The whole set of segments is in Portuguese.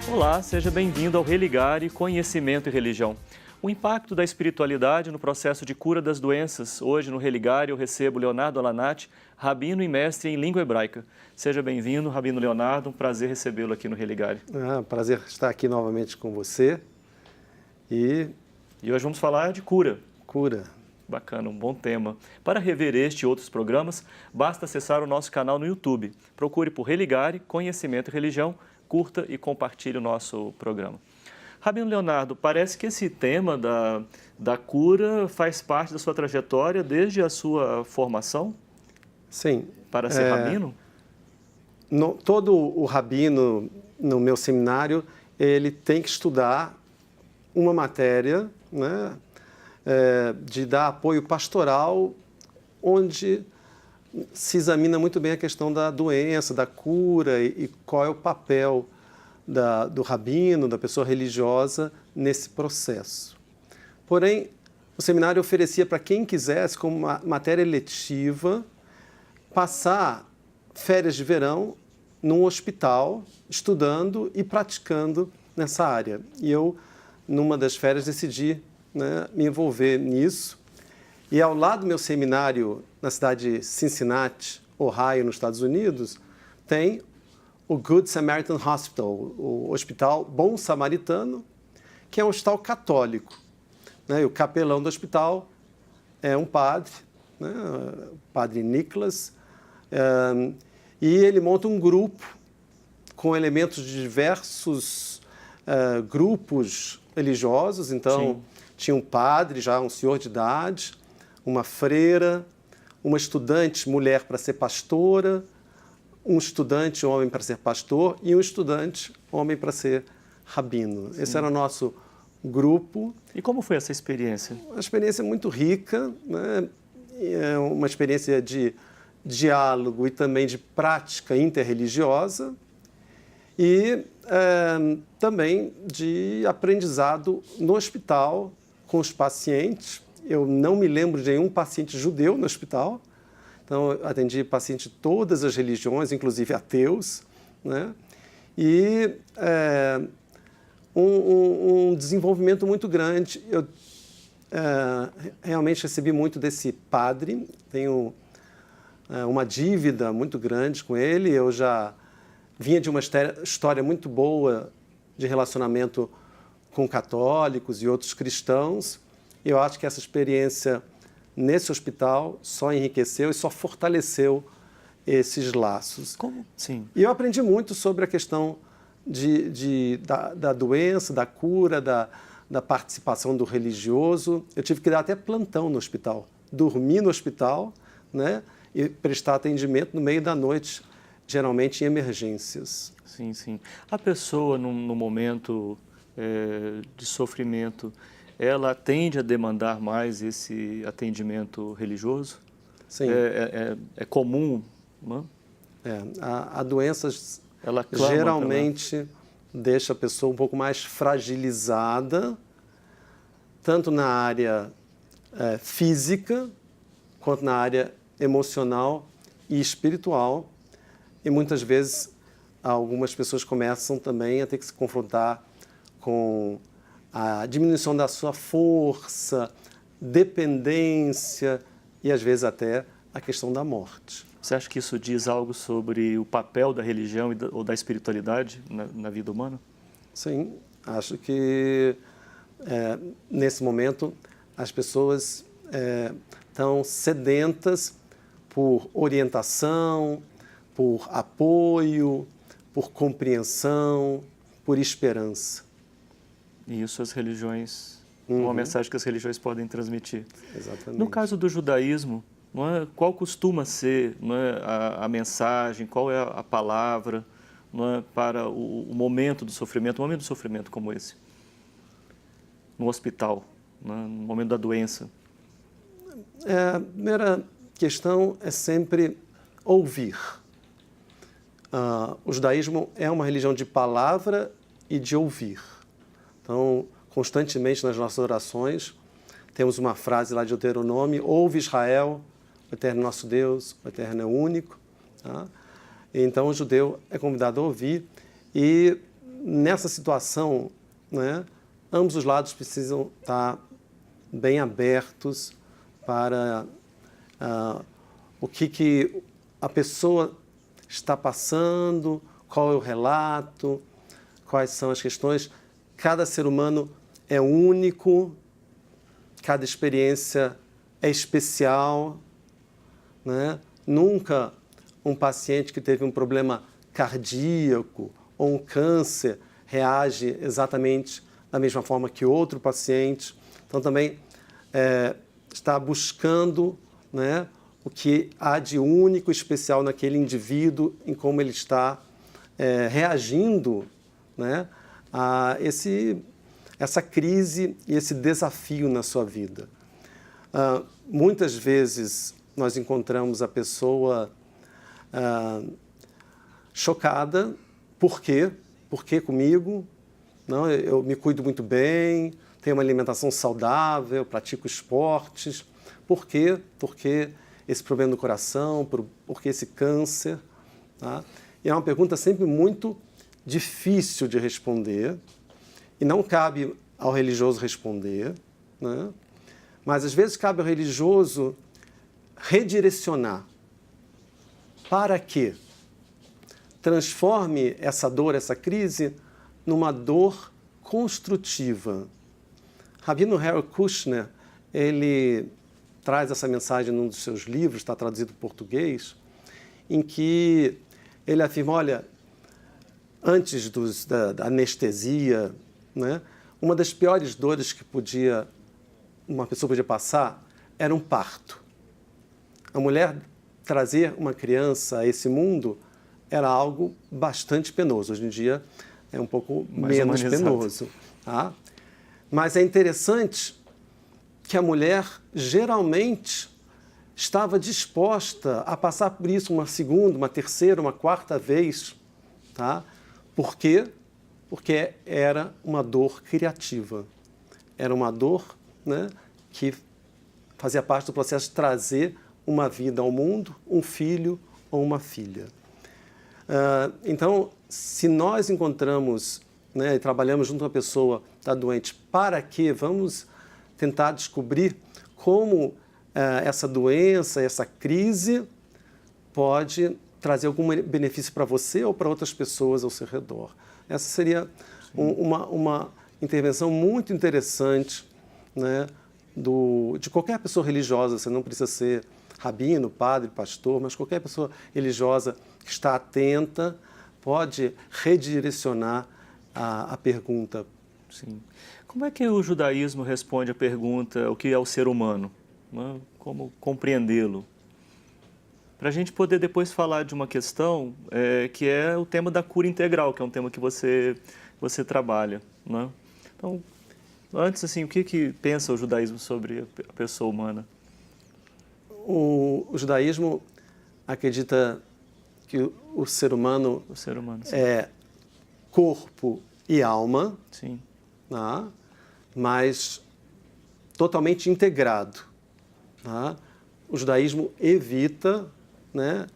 Olá, seja bem-vindo ao Religare Conhecimento e Religião. O impacto da espiritualidade no processo de cura das doenças. Hoje no Religare eu recebo Leonardo Alanati, rabino e mestre em língua hebraica. Seja bem-vindo, rabino Leonardo, um prazer recebê-lo aqui no Religare. Prazer estar aqui novamente com você. E hoje vamos falar de cura. Cura. Bacana, um bom tema. Para rever este e outros programas, basta acessar o nosso canal no YouTube. Procure por Religare Conhecimento e Religião, curta e compartilhe o nosso programa. Rabino Leonardo, parece que esse tema da cura faz parte da sua trajetória desde a sua formação? Sim. Para ser rabino? Todo o rabino no meu seminário, ele tem que estudar uma matéria, né, de dar apoio pastoral, onde se examina muito bem a questão da doença, da cura e qual é o papel do rabino, da pessoa religiosa nesse processo. Porém, o seminário oferecia para quem quisesse, como uma matéria eletiva, passar férias de verão num hospital, estudando e praticando nessa área. E eu, numa das férias, decidi, né, me envolver nisso. E ao lado do meu seminário, na cidade de Cincinnati, Ohio, nos Estados Unidos, tem o Good Samaritan Hospital, o Hospital Bom Samaritano, que é um hospital católico, né? E o capelão do hospital é um padre, né? O padre Nicholas, e ele monta um grupo com elementos de diversos grupos religiosos. Então, sim, tinha um padre, já um senhor de idade, uma freira, uma estudante mulher para ser pastora, um estudante homem para ser pastor e um estudante homem para ser rabino. Sim. Esse era o nosso grupo. E como foi essa experiência? Uma experiência muito rica, né? É uma experiência de diálogo e também de prática interreligiosa e também de aprendizado no hospital com os pacientes. Eu não me lembro de nenhum paciente judeu no hospital, então eu atendi pacientes de todas as religiões, inclusive ateus, né? E um desenvolvimento muito grande. Eu realmente recebi muito desse padre, tenho uma dívida muito grande com ele. Eu já vinha de uma história muito boa de relacionamento com católicos e outros cristãos. Eu acho que essa experiência nesse hospital só enriqueceu e só fortaleceu esses laços. Como? Sim. E eu aprendi muito sobre a questão da doença, da cura, da participação do religioso. Eu tive que dar até plantão no hospital, dormir no hospital, né, e prestar atendimento no meio da noite, geralmente em emergências. Sim, sim. A pessoa, no momento de sofrimento, ela tende a demandar mais esse atendimento religioso? Sim. É comum, não? A doença ela clama geralmente deixa a pessoa um pouco mais fragilizada, tanto na área física, quanto na área emocional e espiritual. E muitas vezes algumas pessoas começam também a ter que se confrontar com a diminuição da sua força, dependência e, às vezes, até a questão da morte. Você acha que isso diz algo sobre o papel da religião ou da espiritualidade na vida humana? Sim, acho que, nesse momento, as pessoas estão sedentas por orientação, por apoio, por compreensão, por esperança. E isso as religiões, uma mensagem que as religiões podem transmitir. Exatamente. No caso do judaísmo, não é, qual costuma ser, não é, a mensagem, qual é a palavra, não é, para o momento do sofrimento como esse? no hospital, né, no momento da doença? A primeira questão é sempre ouvir. O judaísmo é uma religião de palavra e de ouvir. Então, constantemente nas nossas orações, temos uma frase lá de Deuteronômio: ouve Israel, o Eterno nosso Deus, o Eterno é o único. Tá? Então, o judeu é convidado a ouvir. E nessa situação, né, ambos os lados precisam estar bem abertos para o que a pessoa está passando, qual é o relato, quais são as questões. Cada ser humano é único, cada experiência é especial, né? Nunca um paciente que teve um problema cardíaco ou um câncer reage exatamente da mesma forma que outro paciente. Então, também está buscando, né, o que há de único e especial naquele indivíduo, em como ele está reagindo, né, a essa crise e esse desafio na sua vida. Muitas vezes nós encontramos a pessoa chocada. Por quê? Por que comigo? Não, eu me cuido muito bem, tenho uma alimentação saudável, pratico esportes. Por quê? Porque esse problema do coração, por que esse câncer? Tá? E é uma pergunta sempre muito difícil de responder, e não cabe ao religioso responder, né? Mas às vezes cabe ao religioso redirecionar. Para quê? Transforme essa dor, essa crise, numa dor construtiva. Rabino Harold Kushner, ele traz essa mensagem num dos seus livros, está traduzido para o português, em que ele afirma, olha, antes da anestesia, né, uma das piores dores que uma pessoa podia passar era um parto. A mulher trazer uma criança a esse mundo era algo bastante penoso. Hoje em dia é um pouco menos penoso. Tá? Mas é interessante que a mulher geralmente estava disposta a passar por isso uma segunda, uma terceira, uma quarta vez. Tá? Por quê? Porque era uma dor criativa. Era uma dor, né, que fazia parte do processo de trazer uma vida ao mundo, um filho ou uma filha. Então, se nós encontramos, né, e trabalhamos junto a uma pessoa que está doente, para quê? Vamos tentar descobrir como essa doença, essa crise pode trazer algum benefício para você ou para outras pessoas ao seu redor. Essa seria uma intervenção muito interessante, né, de qualquer pessoa religiosa. Você não precisa ser rabino, padre, pastor, mas qualquer pessoa religiosa que está atenta pode redirecionar a pergunta. Sim. Como é que o judaísmo responde à pergunta o que é o ser humano? Né? Como compreendê-lo? Para a gente poder depois falar de uma questão que é o tema da cura integral, que é um tema que você trabalha. Né? Então, antes, assim, o que pensa o judaísmo sobre a pessoa humana? O judaísmo acredita que o ser humano é corpo e alma, sim, tá? Mas totalmente integrado. Tá? O judaísmo evita, né,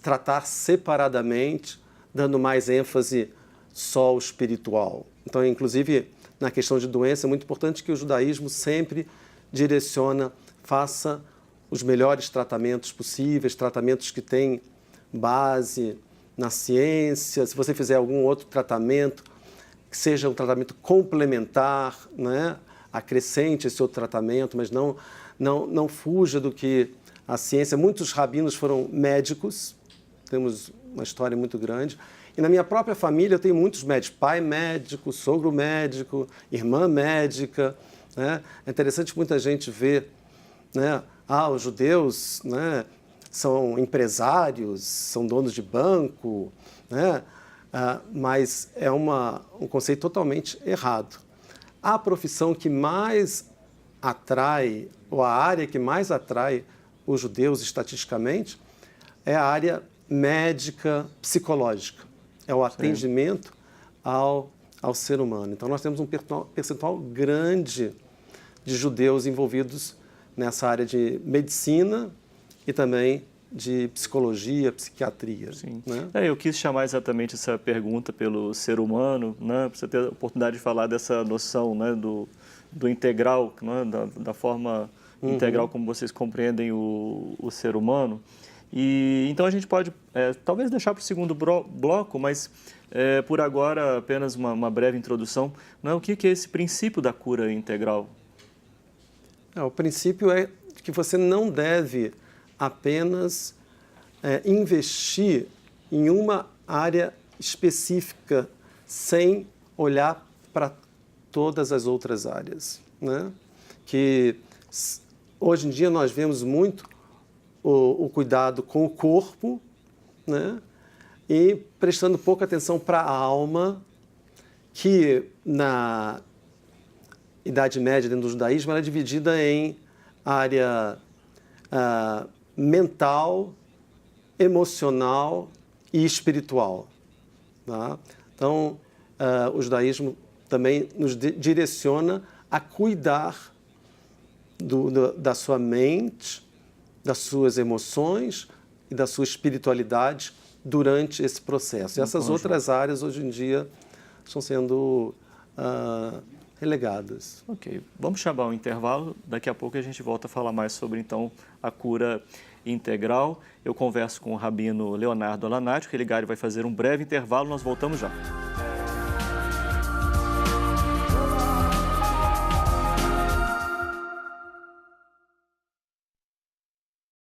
tratar separadamente, dando mais ênfase só ao espiritual. Então, inclusive, na questão de doença, é muito importante que o judaísmo sempre direciona, faça os melhores tratamentos possíveis, tratamentos que têm base na ciência. Se você fizer algum outro tratamento, que seja um tratamento complementar, né? Acrescente esse outro tratamento, mas não fuja do que a ciência... Muitos rabinos foram médicos, temos uma história muito grande. E na minha própria família eu tenho muitos médicos, pai médico, sogro médico, irmã médica. Né? É interessante que muita gente vê, né, os judeus, né, são empresários, são donos de banco, né? Mas é um conceito totalmente errado. a profissão que mais atrai, ou a área que mais atrai os judeus estatisticamente, é a área médica psicológica. É o atendimento ao ser humano. Então, nós temos um percentual grande de judeus envolvidos nessa área de medicina e também de psicologia, psiquiatria. Sim. Né? Eu quis chamar exatamente essa pergunta pelo ser humano, né, para você ter a oportunidade de falar dessa noção, né, do integral, né, da forma integral como vocês compreendem o ser humano. E então a gente pode talvez deixar para o segundo bloco, mas por agora apenas uma breve introdução. Né, o que é esse princípio da cura integral? O princípio é que você não deve apenas investir em uma área específica sem olhar para todas as outras áreas, né? Que hoje em dia nós vemos muito o cuidado com o corpo, né? E prestando pouca atenção para a alma, que na Idade Média, dentro do judaísmo, ela é dividida em área mental, emocional e espiritual. Tá? Então, o judaísmo também nos direciona a cuidar da sua mente, das suas emoções e da sua espiritualidade durante esse processo. E essas outras áreas, hoje em dia, estão sendo relegadas. Ok, vamos chamar um intervalo. Daqui a pouco a gente volta a falar mais sobre, então, a cura integral. Eu converso com o rabino Leonardo Alanati, o Religare vai fazer um breve intervalo, nós voltamos já.